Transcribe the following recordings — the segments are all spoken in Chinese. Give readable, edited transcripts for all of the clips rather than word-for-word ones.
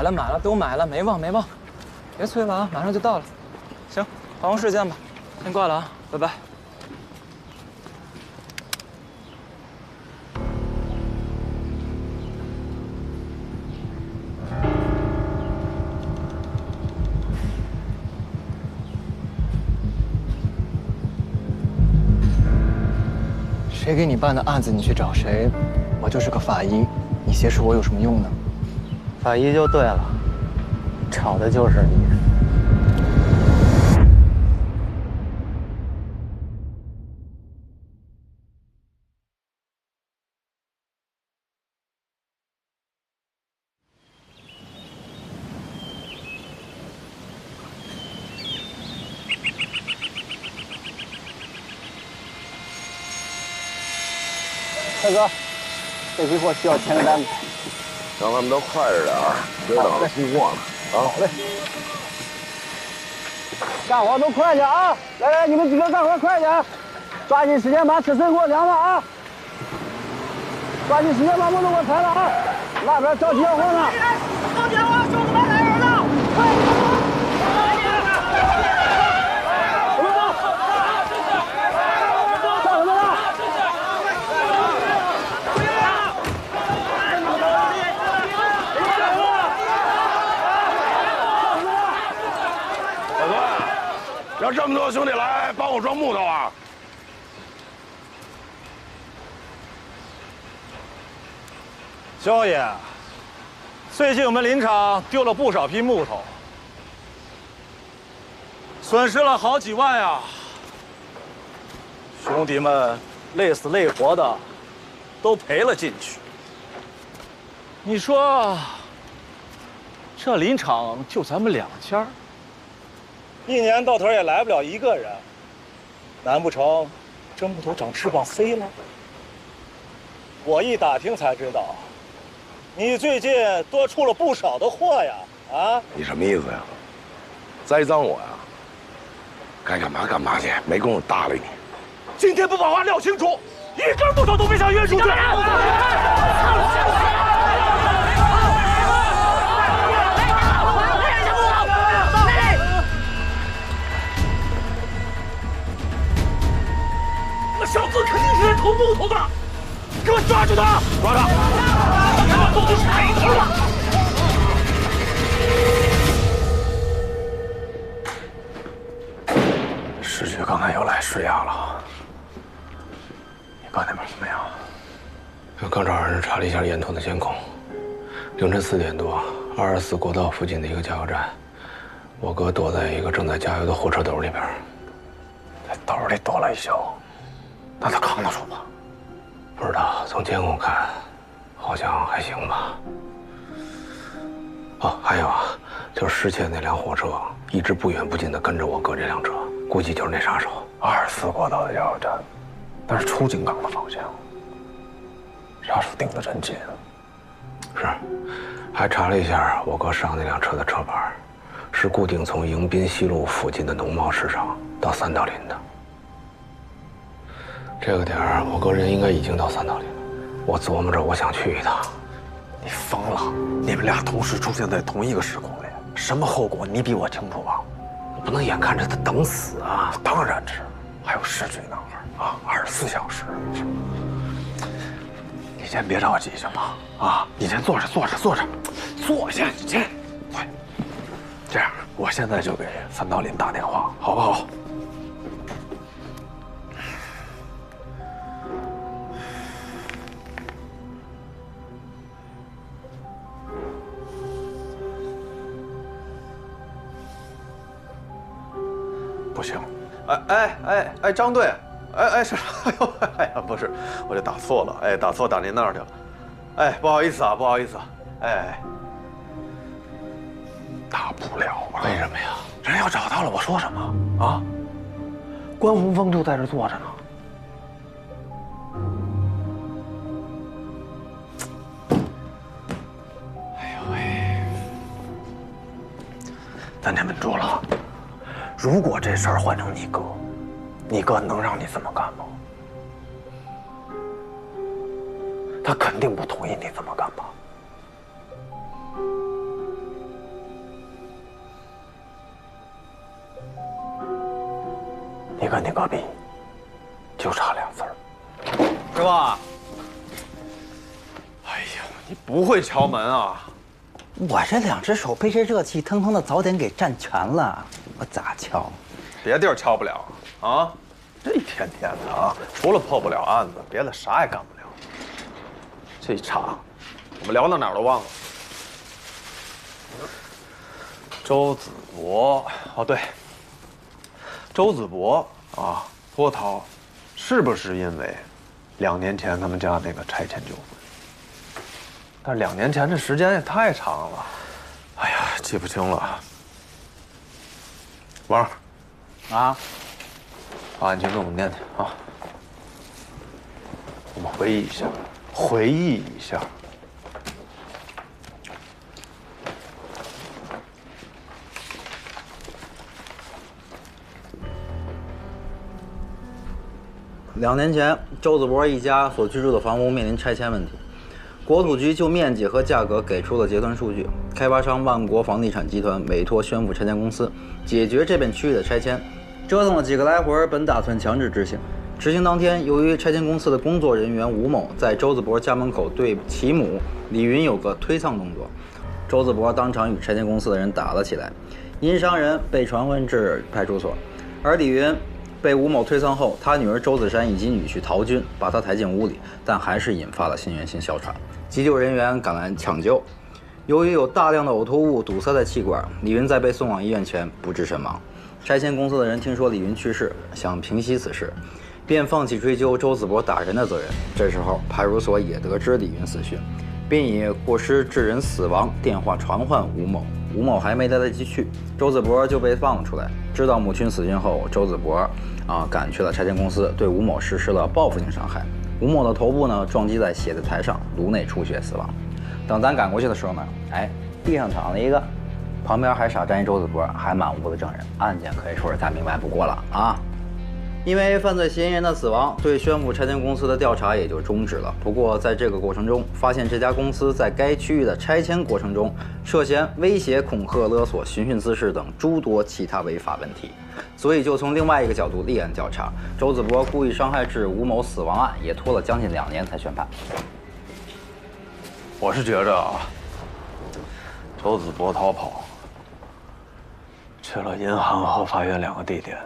了，买了，都买了，没忘没忘，别催了啊，马上就到了。行，办公室见吧，先挂了啊，拜拜。谁给你办的案子，你去找谁。我就是个法医，你挟持我有什么用呢？法医就对了，找的就是你。大哥，这批货需要签个单子，让他们都快着点儿，别等着出货了。好嘞，干活都快点啊！来来，你们几个干活快点，抓紧时间把尺寸给我量了啊！抓紧时间把木头给我裁了啊！那边着急要货呢。放电话，兄弟们来人了！快！让这么多兄弟来帮我装木头啊！少爷，最近我们林场丢了不少批木头，损失了好几万呀。兄弟们累死累活的，都赔了进去。你说，这林场就咱们2家。1年到头也来不了1个人，难不成这木头长翅膀飞了？我一打听才知道，你最近多出了不少的货呀！啊，你什么意思呀？栽赃我呀？该干嘛干嘛去，没工夫搭理你。今天不把话撂清楚，一根木头都别想运出去！小子肯定是来偷木头的，给我抓住他！抓他！他妈都是海头了！市局刚才又来施压了，你哥那边怎么样？刚找人查了一下沿途的监控，凌晨4点多，24国道附近的一个加油站，我哥躲在一个正在加油的货车斗里边，在斗里躲了1宿。那他扛得住吗？不知道，从监控看，好像还行吧。哦，还有啊，就是失窃那辆货车一直不远不近地跟着我哥这辆车，估计就是那杀手。24国道的加油站，那是出京港的方向，杀手盯得真紧。是，还查了一下我哥上那辆车的车牌，是固定从迎宾西路附近的农贸市场到三道林的。这个点儿，我哥人应该已经到三道林了。我琢磨着，我想去一趟。你疯了！你们俩同时出现在同一个时空里，什么后果你比我清楚吧？我不能眼看着他等死啊！当然是，还有市局那会儿啊，24小时。你先别着急行吗？啊，你先坐着，坐下，你先。对，这样，我现在就给三道林打电话，好不好？不行，哎，张队，是，哎呀，不是，我这打错了，打您那儿去了，不好意思啊，打不了啊，为什么呀？人要找到了，我说什么啊？关洪峰就在这坐着呢。哎呦喂，咱先稳住了。如果这事儿换成你哥能让你这么干吗？他肯定不同意你这么干吧？你跟你隔壁就差2字儿。师傅，哎呀，你不会敲门啊？我这2只手被这热气腾腾的早点给占全了，我咋敲？别地儿敲不了啊！这一天天的啊，除了破不了案子，别的啥也干不了。这一查，我们聊到哪儿都忘了。周子博，哦对，周子博啊，脱逃，是不是因为2年前他们家那个拆迁纠纷？但是2年前这时间也太长了，哎呀，记不清了。王儿，啊，把案情给我们念念啊，我们回忆一下，回忆一下。2年前，周子博一家所居住的房屋面临拆迁问题，国土局就面积和价格给出了结算数据。开发商万国房地产集团委托宣府拆迁公司解决这片区域的拆迁，折腾了几个来回，本打算强制执行。执行当天，由于拆迁公司的工作人员吴某在周子博家门口对其母李云有个推搡动作，周子博当场与拆迁公司的人打了起来，因伤人被传唤至派出所，而李云被吴某推搡后，他女儿周子珊以及女婿陶军把他抬进屋里，但还是引发了心源性哮喘。急救人员赶来抢救，由于有大量的呕吐物堵塞在气管，李云在被送往医院前不治身亡。拆迁公司的人听说李云去世，想平息此事，便放弃追究周子博打人的责任。这时候，派出所也得知李云死讯，并以过失致人死亡电话传唤吴某。吴某还没来得及去，周子博就被放了出来。知道母亲死讯后，周子博赶去了拆迁公司，对吴某实施了报复性伤害。吴某的头部呢撞击在写字台上，颅内出血死亡。等咱赶过去的时候呢，地上躺了一个，旁边还傻站一周子博，还满屋的证人，案件可以说是再明白不过了啊。因为犯罪嫌疑人的死亡，对宣府拆迁公司的调查也就终止了。不过，在这个过程中，发现这家公司在该区域的拆迁过程中，涉嫌威胁、恐吓、勒索、寻衅滋事等诸多其他违法问题，所以就从另外一个角度立案调查。周子博故意伤害致吴某死亡案也拖了将近2年才宣判。我是觉着啊，周子博逃跑，去了银行和法院2个地点。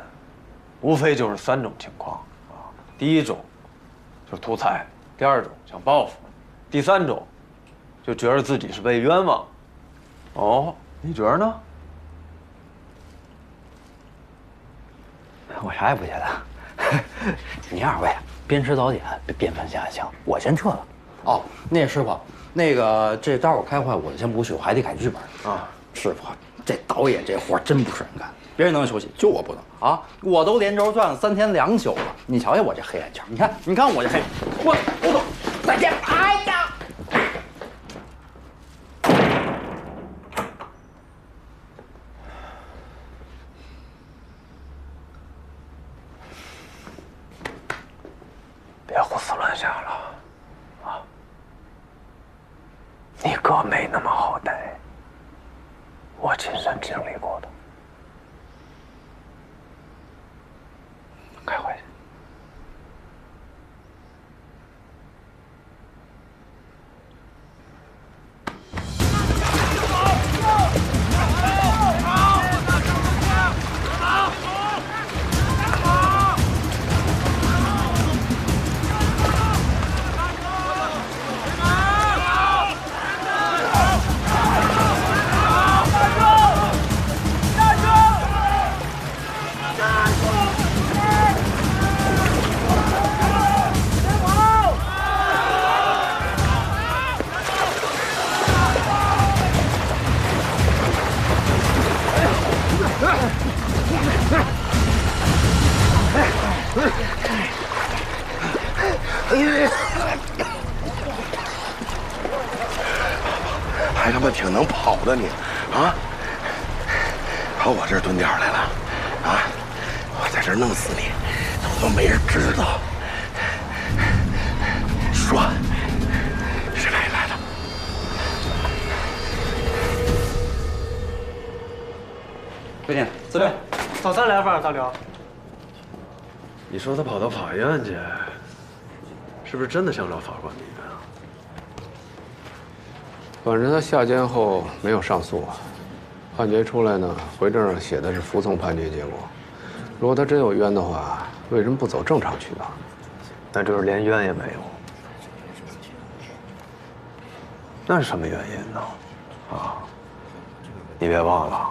无非就是3种情况啊，第一种就是图财，第2种想报复，第3种就觉得自己是被冤枉。哦，你觉得呢？我啥也不觉得。你2位边吃早点边分析案情，我先撤了。哦，那师傅，那个这待会儿开会我就先不去，我还得改剧本啊。师傅，这导演这活真不是人干。别人能休息，就我不能啊！我都连轴转了3天2宿了。你瞧瞧我这黑眼圈，你看我这黑，我走，再见！哎呀！别胡思乱想了，啊！你哥没那么好逮，我亲身经历过的。开会去。还他妈挺能跑的你，啊！跑我这儿蹲点来了，啊！我在这儿弄死你，都没人知道。说，是哪里来的？规定，自律。早3来份，大刘。你说他跑到法院去，是不是真的想找法官理论啊？反正他下监后没有上诉啊，判决出来呢，回证上写的是服从判决结果。如果他真有冤的话，为什么不走正常渠道？那就是连冤也没有。那是什么原因呢？啊，你别忘了，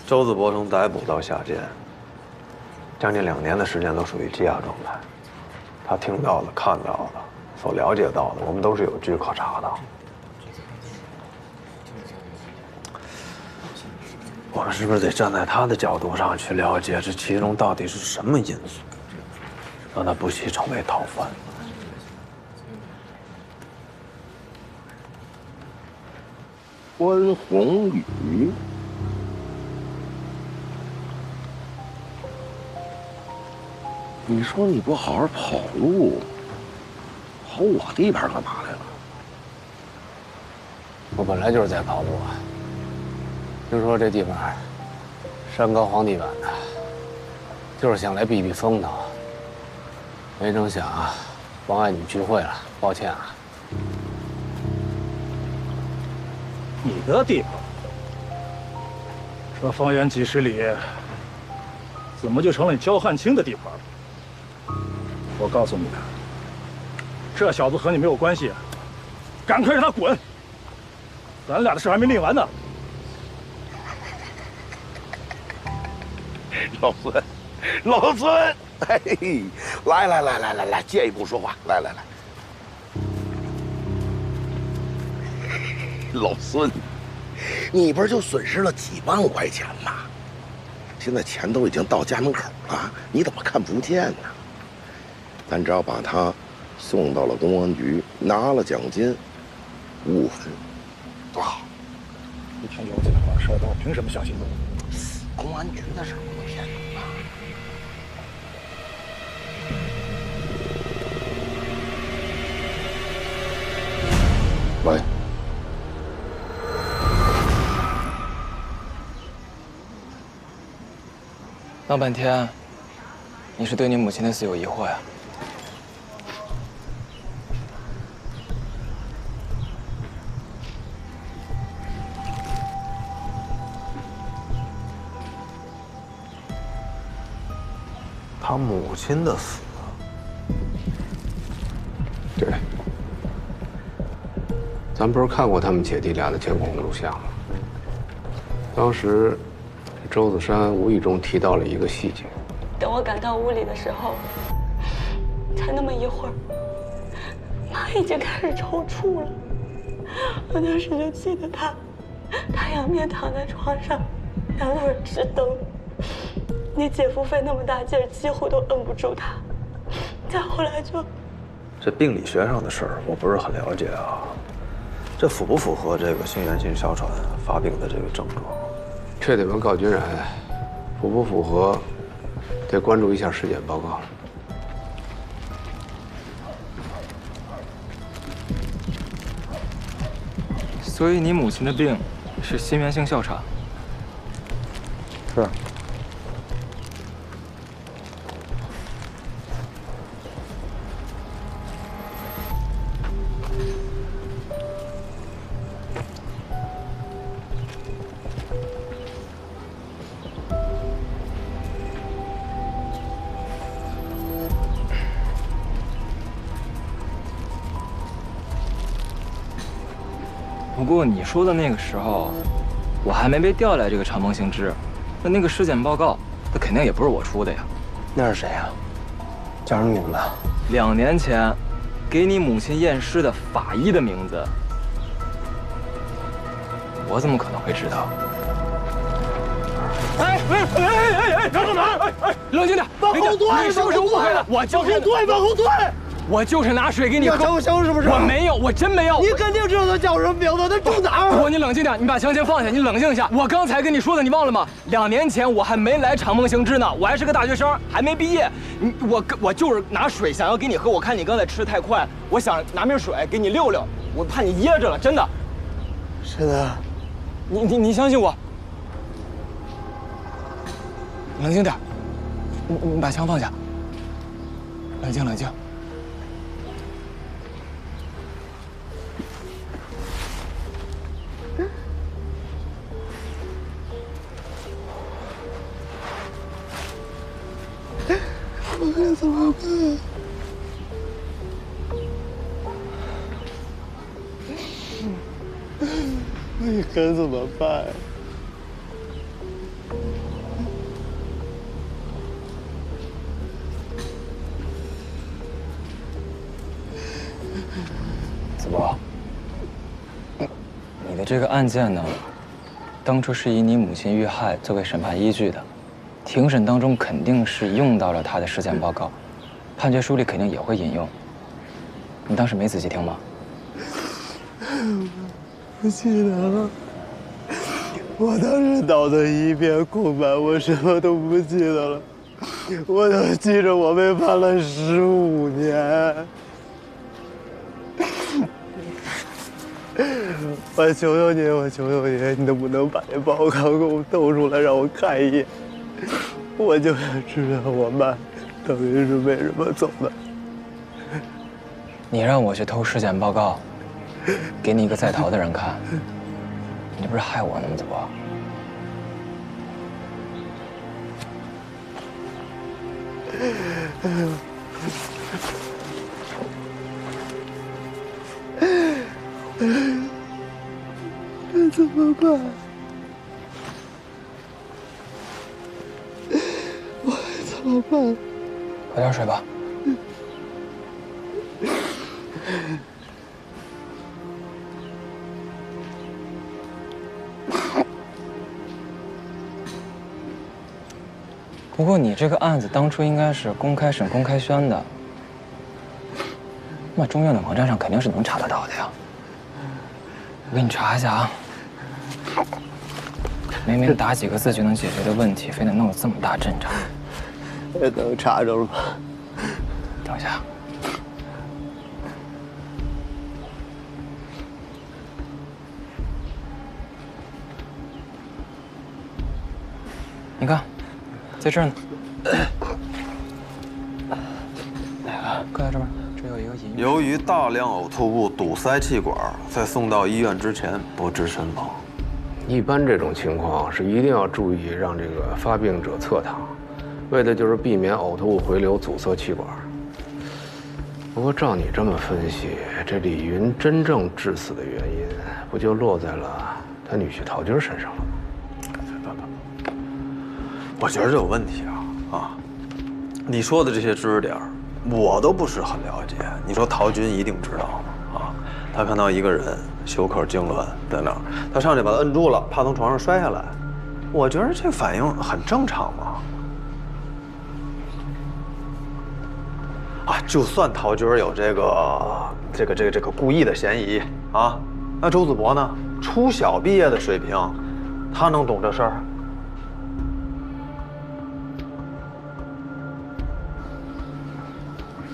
周子博从逮捕到下监，将近2年的时间都属于羁押状态。他听到的、看到的、所了解到的，我们都是有据可查的。我们是不是得站在他的角度上去了解这其中到底是什么因素，让他不惜成为逃犯？关宏宇，你说你不好好跑路，跑我地盘干嘛来了？我本来就是在跑路啊。听说这地方山高皇帝远的，就是想来避避风头。没成想啊，妨碍你们聚会了，抱歉啊。你的地盘，这方圆几十里，怎么就成了你焦汉卿的地盘了？我告诉你，这小子和你没有关系，赶快让他滚！咱俩的事还没另完呢。老孙，老孙，嘿，来，借一步说话，来，老孙，你不是就损失了几万块钱吗？现在钱都已经到家门口了，你怎么看不见呢？咱只要把他送到了公安局，拿了奖金，5分，多好。一听有钱话，社长凭什么相信你？公安局的事不能骗人啊！喂，闹半天，你是对你母亲的死有疑惑呀？他母亲的死，对，咱不是看过他们姐弟俩的监控录像吗？当时周子山无意中提到了一个细节。等我赶到屋里的时候，才那么一会儿，妈已经开始抽搐了。我当时就记得她仰面躺在床上，2腿直蹬。你姐夫费那么大劲儿，几乎都摁不住她。再后来就……这病理学上的事儿我不是很了解啊，这符不符合这个心源性哮喘发病的这个症状？这得问告军然，符不符合，得关注一下尸检报告。所以你母亲的病是心源性哮喘。是。不过你说的那个时候，我还没被调来这个长梦行知，那个尸检报告，那肯定也不是我出的呀。那是谁呀？叫什么名字？2年前，给你母亲验尸的法医的名字，我怎么可能会知道？哎，杨正南，冷静点，往后退，你是不是误会了？往后退，往后退。我就是拿水给你喝。要抢我枪是不是？我没有，我真没有。你肯定知道他叫什么名字，他住哪儿？你冷静点，你把枪先放下，你冷静一下。我刚才跟你说的，你忘了吗？2年前我还没来长梦行知呢，我还是个大学生，还没毕业。我就是拿水想要给你喝，我看你刚才吃太快，我想拿瓶水给你溜溜，我怕你噎着了，真的。是的。你相信我。冷静点，你把枪放下。冷静冷静。我该怎么办？我该怎么办？子博，你的这个案件呢，当初是以你母亲遇害作为审判依据的，庭审当中肯定是用到了她的尸检报告，判决书里肯定也会引用。你当时没仔细听吗？不记得了，我当时脑子一片空白，我什么都不记得了。我就记着我被判了15年。我求求你，我求求你，你能不能把那报告给我抖出来，让我看一眼？我就想知道我妈到底是为什么走的。你让我去偷尸检报告，给你一个在逃的人看，你不是害我呢吗，子博？这怎么办？我怎么办？喝点水吧。不过你这个案子当初应该是公开审、公开宣的，那中院的网站上肯定是能查得到的呀。我给你查一下啊。明明打几个字就能解决的问题，非得弄得这么大阵仗。这能查着吗？等一下。你看，在这儿呢。哪个？搁在这边。这有一个隐喻。由于大量呕吐物堵塞气管，在送到医院之前不治身亡。一般这种情况是一定要注意让这个发病者侧躺，为的就是避免呕吐物回流阻塞气管。不过照你这么分析，这李云真正致死的原因，不就落在了他女婿陶军身上了吗？我觉得这有问题啊！你说的这些知识点，我都不是很了解。你说陶军一定知道吗？啊，他看到一个人休克痉挛在那儿，他上去把他摁住了，怕从床上摔下来。我觉得这反应很正常嘛。啊，就算陶军有这个故意的嫌疑啊，那周子博呢？初小毕业的水平，他能懂这事儿？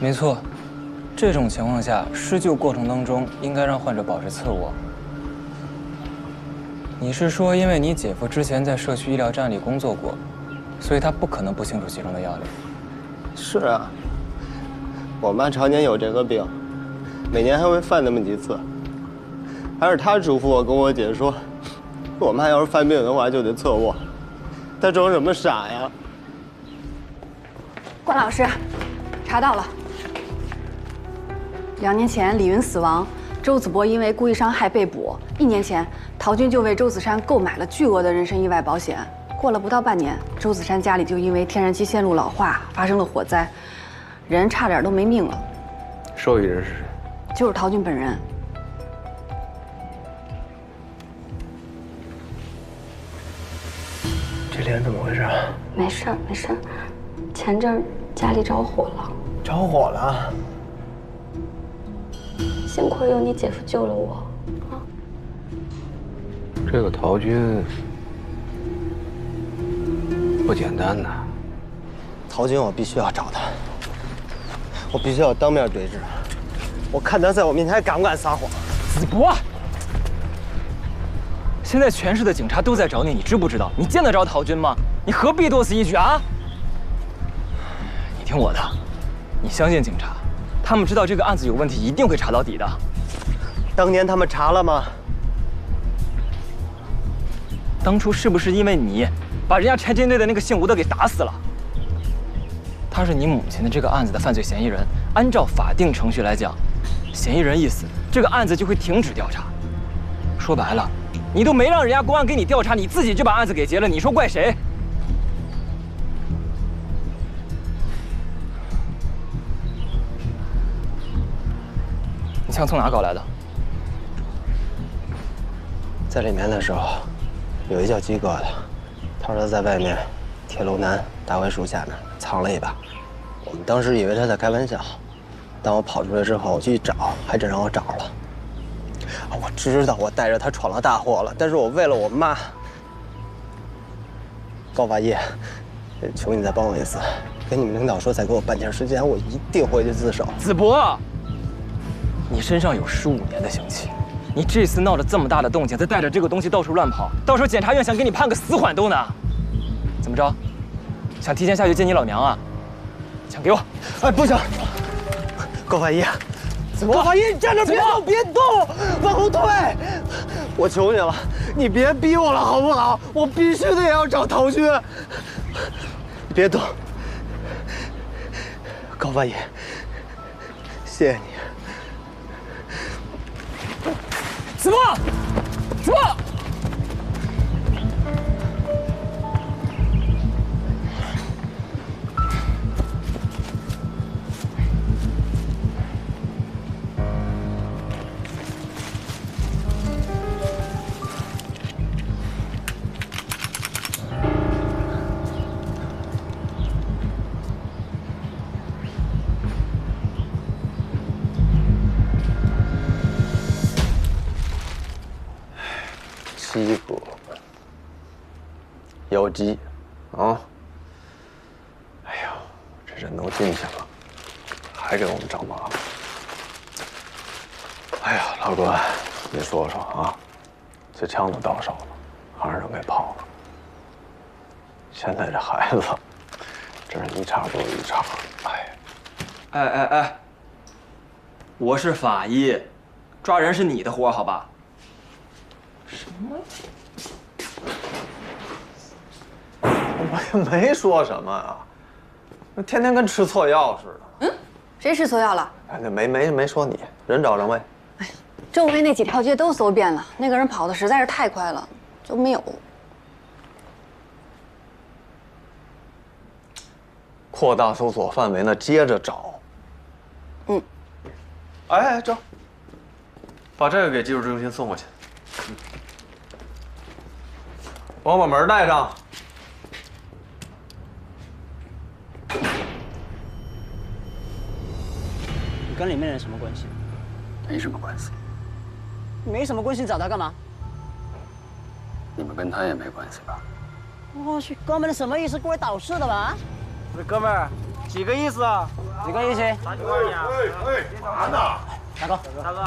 没错，这种情况下，施救过程当中应该让患者保持侧卧。你是说，因为你姐夫之前在社区医疗站里工作过，所以他不可能不清楚其中的要领？是啊，我妈常年有这个病，每年还会犯那么几次。还是他嘱咐我跟我姐说，我妈要是犯病的话就得侧卧。他装什么傻呀？关老师，查到了。2年前李云死亡，周子博因为故意伤害被捕。1年前，陶军就为周子珊购买了巨额的人身意外保险。过了不到半年，周子珊家里就因为天然气线路老化发生了火灾，人差点都没命了。受益人是谁？就是陶军本人。这脸怎么回事？没事儿，没事儿。前阵儿家里着火了。着火了？幸亏有你姐夫救了我。这个陶军不简单呐。陶军，我必须要找他，我必须要当面对质，我看他在我面前还敢不敢撒谎。子博，现在全市的警察都在找你，你知不知道？你见得着陶军吗？你何必多此一举啊？你听我的，你相信警察，他们知道这个案子有问题，一定会查到底的。当年他们查了吗？当初是不是因为你把人家拆迁队的那个姓吴的给打死了？他是你母亲的这个案子的犯罪嫌疑人，按照法定程序来讲，嫌疑人一死，这个案子就会停止调查。说白了，你都没让人家公安给你调查，你自己就把案子给结了，你说怪谁？你枪从哪搞来的？在里面的时候，有一叫鸡哥的，他说他在外面铁路南大槐树下面藏了一把，我们当时以为他在开玩笑，当我跑出来之后，我去找，还真让我找了。我知道我带着他闯了大祸了，但是我为了我妈，高法医，求你再帮我一次，跟你们领导说，再给我半天时间，我一定回去自首。子博，你身上有15年的刑期，你这次闹了这么大的动静，再带着这个东西到处乱跑，到时候检察院想给你判个死缓都难。怎么着？想提前下去见你老娘啊？枪给我！哎，不行，高法医。高法医，你站着别动，别动，往后退！我求你了，你别逼我了，好不好？我必须得要找陶军。别动，高法医，谢谢你。子墨，子墨。鸡哥，有鸡，啊！哎呀，这人都进去了，还给我们找麻烦。哎呀，老哥，你说说啊，这枪都到手了，还让人给跑了。现在这孩子，真是一茬不如一茬。哎，我是法医，抓人是你的活，好吧？什么？我也没说什么啊，那天天跟吃错药似的。嗯，谁吃错药了？哎，那没说你，人找着没？哎，周围那几条街都搜遍了，那个人跑的实在是太快了，就没有。扩大搜索范围呢，接着找。嗯。哎，这，把这个给技术中心送过去。帮我把门带上。你跟里面人什么关系？没什么关系。没什么关系，找他干嘛？你们跟他也没关系吧？我去，哥们，什么意思？过来捣事的吧？这哥们儿，几个意思啊？几个意思？啥情况呀？哎，咋呢？大哥，大哥。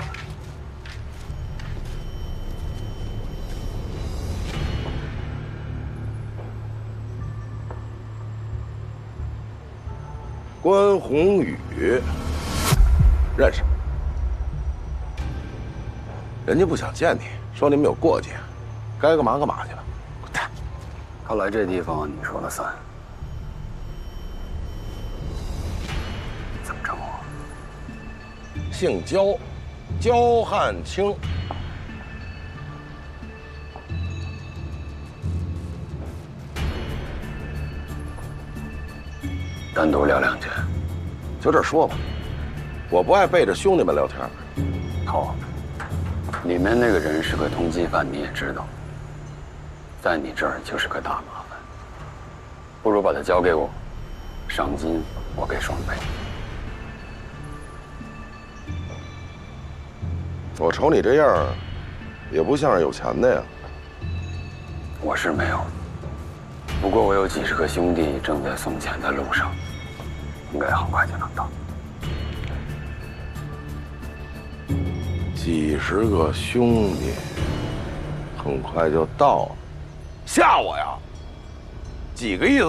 关宏宇，认识。人家不想见你，说你们有过节，该干嘛干嘛去了。滚蛋！他来这地方，你说了算。怎么称呼？姓焦，焦汉卿。单独聊两句，就这说吧，我不爱背着兄弟们聊天。好，里面那个人是个通缉犯，你也知道，在你这儿就是个大麻烦。不如把他交给我，赏金我给双倍。我瞅你这样，也不像是有钱的呀。我是没有，不过我有几十个兄弟正在送钱的路上，应该很快就能到。几十个兄弟，很快就到了，吓我呀？几个意思？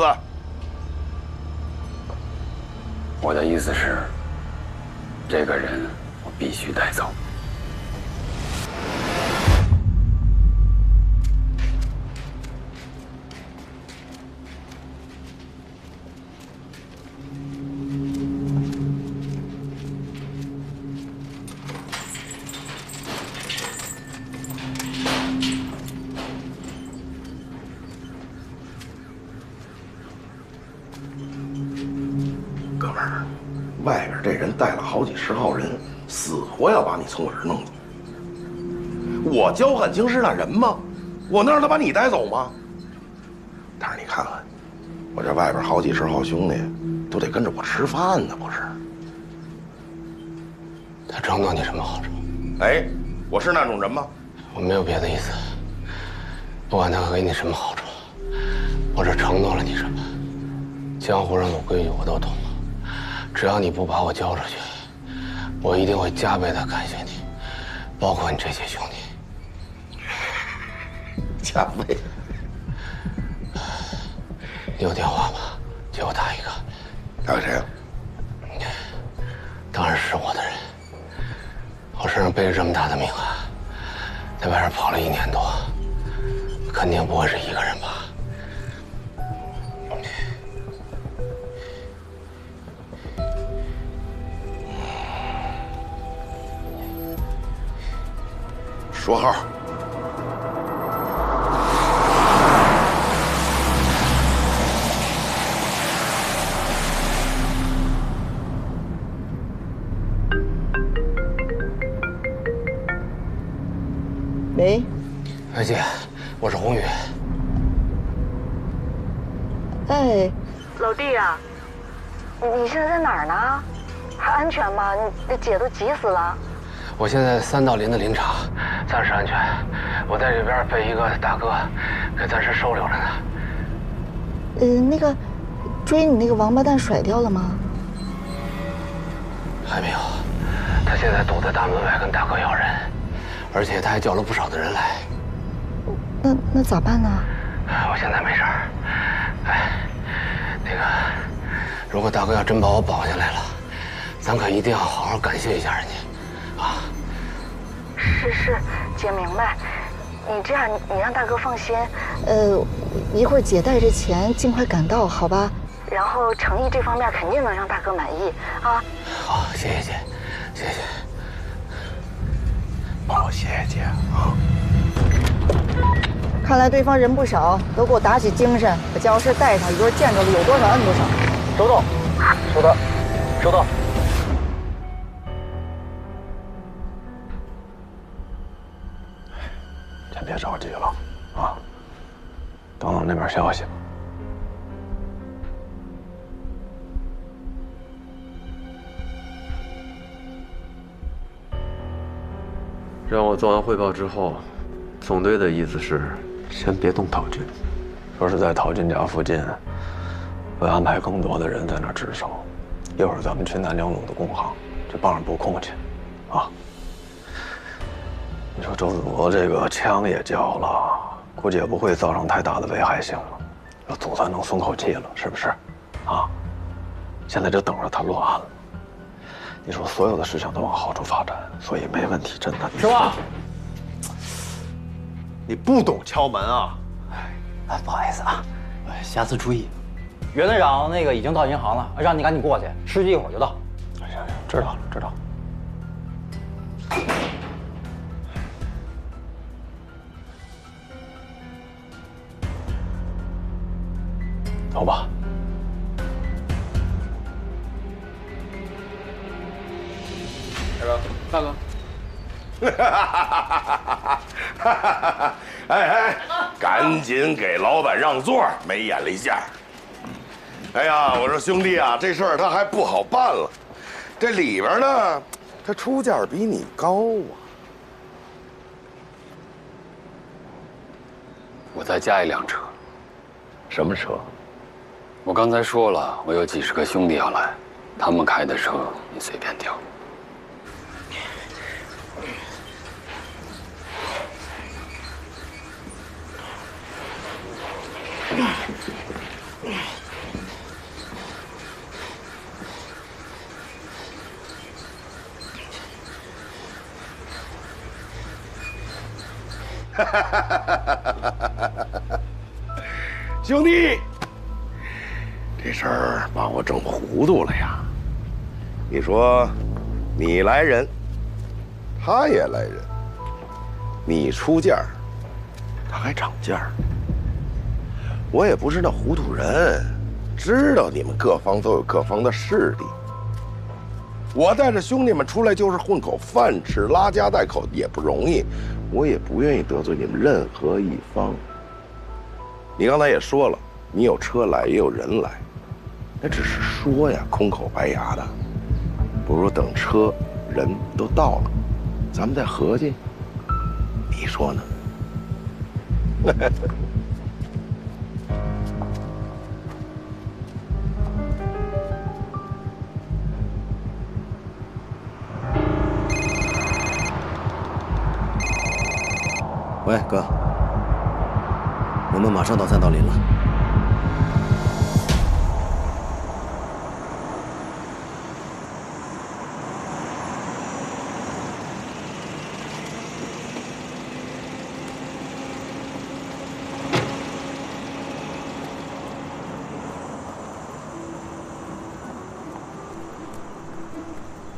我的意思是，这个人我必须带走。哥们儿，外边这人带了好几十号人，死活要把你从我这儿弄走。我交汉京师那人吗？我能让他把你带走吗？但是你看看，我这外边好几十号兄弟都得跟着我吃饭呢，不是？他承诺你什么好处？哎，我是那种人吗？我没有别的意思，不管他给你什么好处，我只承诺了你什么。江湖上的规矩我都懂了，只要你不把我交出去，我一定会加倍的感谢你，包括你这些兄弟。加倍？你有电话吗？借我打一个。打给谁啊？当然是我的人。我身上背着这么大的命啊，在外边跑了1年多，肯定不会是一个人吧？说号。喂，哎姐，我是宏宇。哎，老弟呀，你现在在哪儿呢？还安全吗？你姐都急死了。我现在3道林的林场，暂时安全。我在这边被一个大哥给暂时收留着呢。那个追你那个王八蛋甩掉了吗？还没有，他现在堵在大门外跟大哥要人，而且他还叫了不少的人来。那咋办呢？我现在没事儿。哎，那个，如果大哥要真把我保下来了，咱可一定要好好感谢一下人家，啊！是，姐明白。你这样，你让大哥放心。一会儿姐带着钱尽快赶到，好吧？然后诚意这方面肯定能让大哥满意啊。好，谢谢姐，谢谢。帮我谢谢姐啊！看来对方人不少，都给我打起精神，把家伙事带上，一会儿见着了有多少按多少。收到，收到，收到。先别着急了，啊，等等那边消息。让我做完汇报之后，总队的意思是先别动陶军，说是在陶军家附近，会安排更多的人在那儿值守。一会儿咱们去南江路的工行去帮着布控去，啊。你说周子博这个枪也交了，估计也不会造成太大的危害性了，要总算能松口气了，是不是？啊，现在就等着他落案了。你说所有的事情都往好处发展，所以没问题，真的。师傅，你不懂敲门啊？不好意思啊，下次注意。袁队长那个已经到银行了，让你赶紧过去，10几会儿就到。行，知道了，知道了。走吧。大哥，哎，赶紧给老板让座，没眼力见儿。哎呀，我说兄弟啊，这事儿他还不好办了，这里边呢，他出价比你高啊。我再加一辆车。什么车？我刚才说了，我有几10个兄弟要来，他们开的车你随便挑。兄弟，这事儿把我整糊涂了呀！你说，你来人，他也来人，你出价儿，他还涨价儿。我也不是那糊涂人，知道你们各方都有各方的势力。我带着兄弟们出来就是混口饭吃，拉家带口也不容易，我也不愿意得罪你们任何一方。你刚才也说了，你有车来也有人来，那只是说呀，空口白牙的。不如等车人都到了，咱们再合计，你说呢？喂，哥，我们马上到三道林了。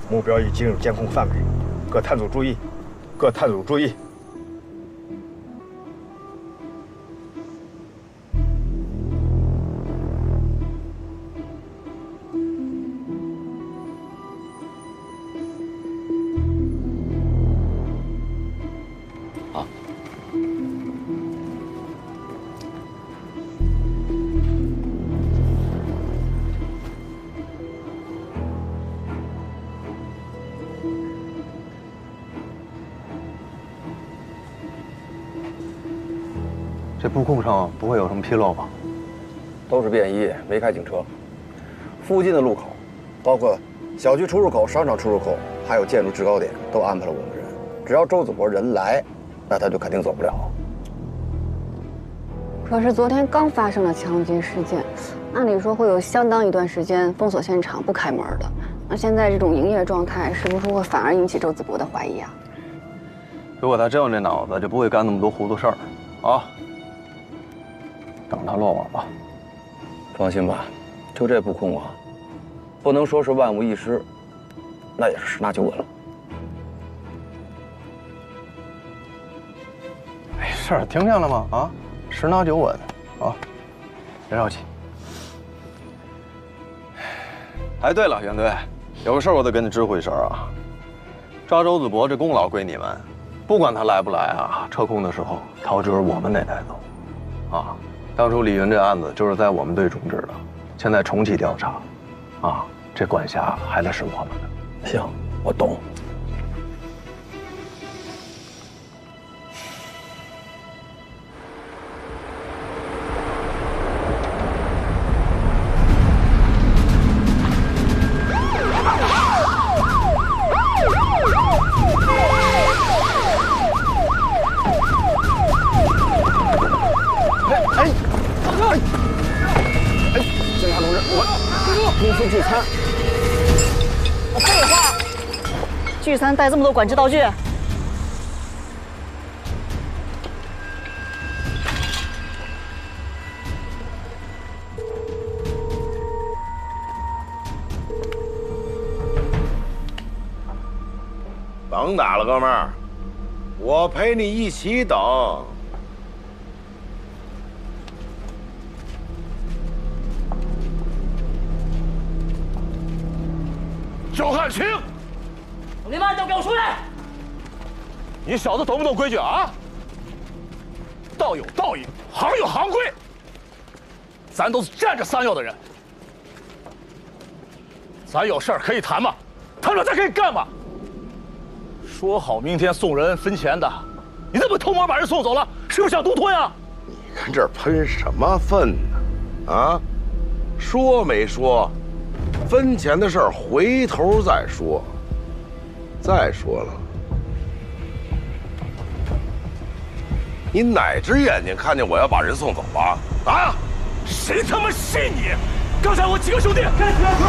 目标已进入监控范围，各探组注意，各探组注意。好。这布控上不会有什么纰漏吧？都是便衣，没开警车。附近的路口，包括小区出入口、商场出入口，还有建筑制高点，都安排了我们人。只要周子博人来，那他就肯定走不了。可是昨天刚发生了枪击事件，按理说会有相当一段时间封锁现场、不开门的。那现在这种营业状态，是不是会反而引起周子博的怀疑啊？如果他真有这脑子，就不会干那么多糊涂事儿啊！等他落网吧。放心吧，就这布控啊，不能说是万无一失，那也是十拿九稳了。没事儿，听见了吗？啊，十拿九稳，啊，别着急。哎，对了，袁队，有个事儿我得跟你知会一声啊。抓周子博这功劳归你们，不管他来不来啊，撤控的时候陶局我们得带走，啊。当初李云这案子就是在我们队中制的，现在重启调查，啊，这管辖还得是我们的。行，我懂。公司聚餐，废话，聚餐带这么多管制道具？甭打了，哥们儿，我陪你一起等。赵汉卿，你们都给我出来！你小子懂不懂规矩啊？道有道义，行有行规。咱都是站着三要的人，咱有事儿可以谈嘛，谈了咱可以干嘛？说好明天送人分钱的，你这么偷摸把人送走了，是不是想独吞啊？你跟这儿喷什么粪呢？啊，说没说？分钱的事儿回头再说。再说了，你哪只眼睛看见我要把人送走了？啊？谁他妈信你？刚才我几个兄弟干起来了！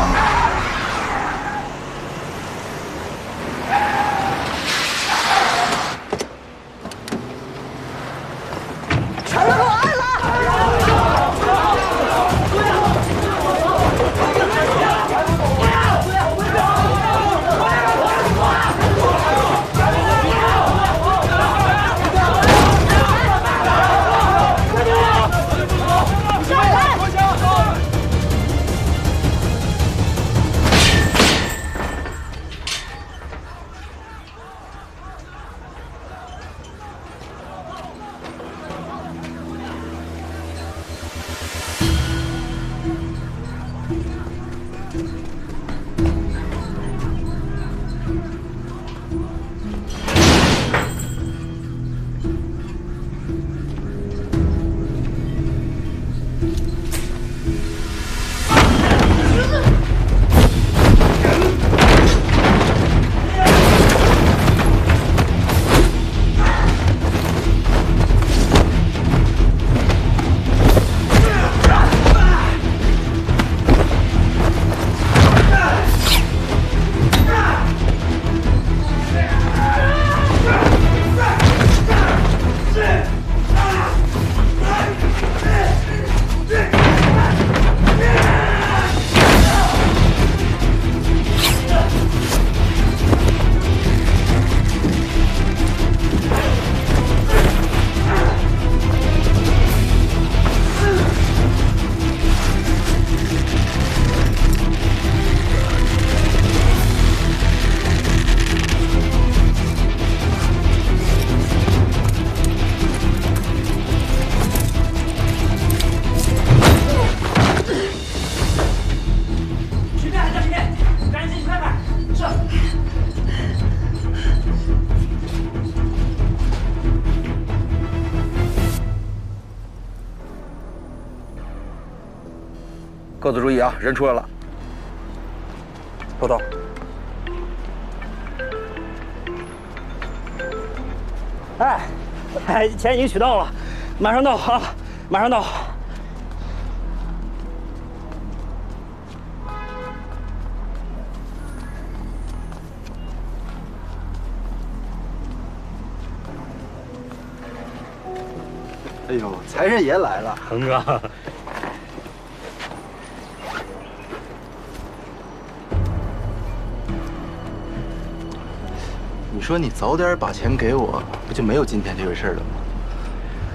各自注意啊，人出来了。报道。哎，钱已经取到了，马上到啊，马上到。哎呦，财神爷来了，恒哥。你说你早点把钱给我，不就没有今天这回事了吗？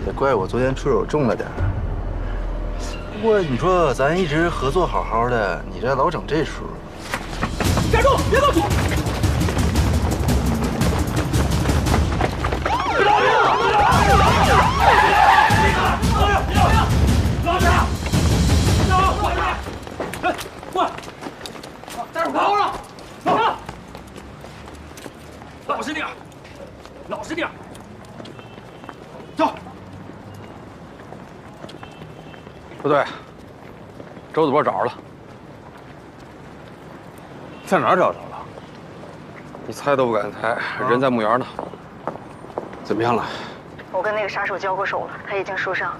也怪我昨天出手重了点。不过你说咱一直合作好好的，你这老整这出。站住！别动手！老实点，老实点，走。不对，周子波找着了，在哪儿找着了？你猜都不敢猜，人在墓园呢。怎么样了？我跟那个杀手交过手了，他已经受伤，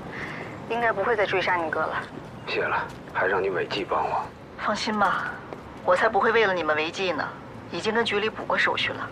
应该不会再追杀你哥了。谢了，还让你违纪帮我。放心吧，我才不会为了你们违纪呢，已经跟局里补过手续了。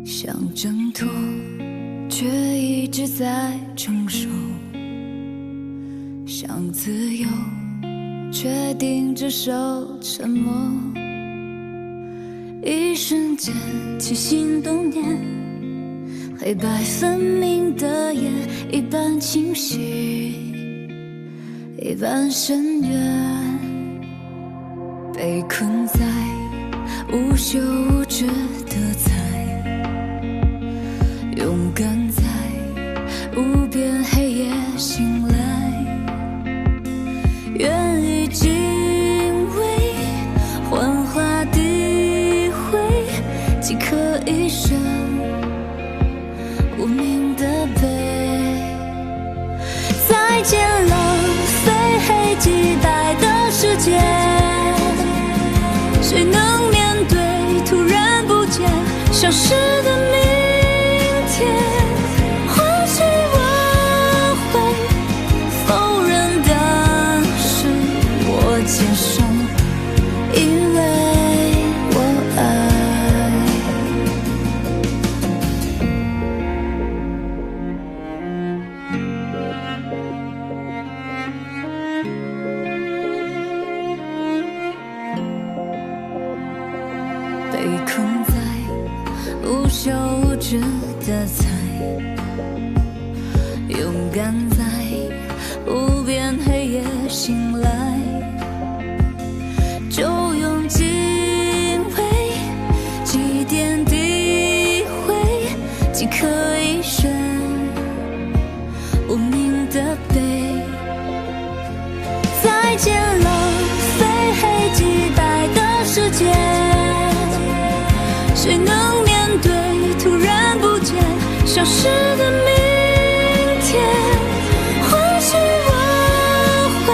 想挣脱，却一直在承受；想自由，却盯着手沉默。一瞬间起心动念，黑白分明的眼，一半清晰，一半深渊，被困在无休无止的猜。勇敢在无边黑夜醒来，愿意敬畏，幻化诋毁，即刻一生无名的悲。再见了，非黑即白的世界，谁能面对突然不见消失的明天？或许我会否认，但是我接受，因为我爱。被困在无休无止的猜，勇敢在无边黑夜醒来，就用敬畏几点诋毁，即刻一生无名的悲。再见了，非黑即白的世界，谁能面对突然不见消失的明天？或许我会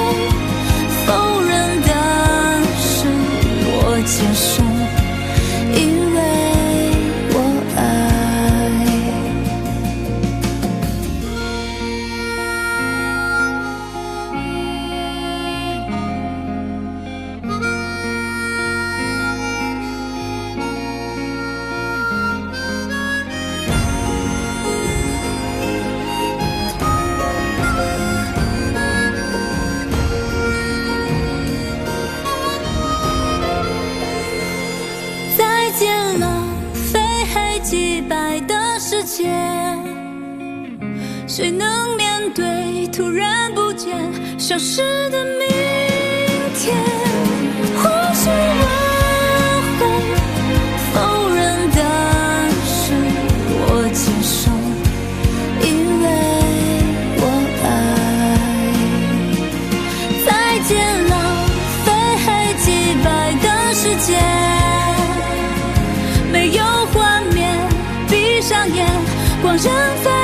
界，谁能面对突然不见消失的明天？或许我会否认，但是我接受，因为我爱。再见浪费黑即白的世界，没有幻灭，闭上眼，光人飞。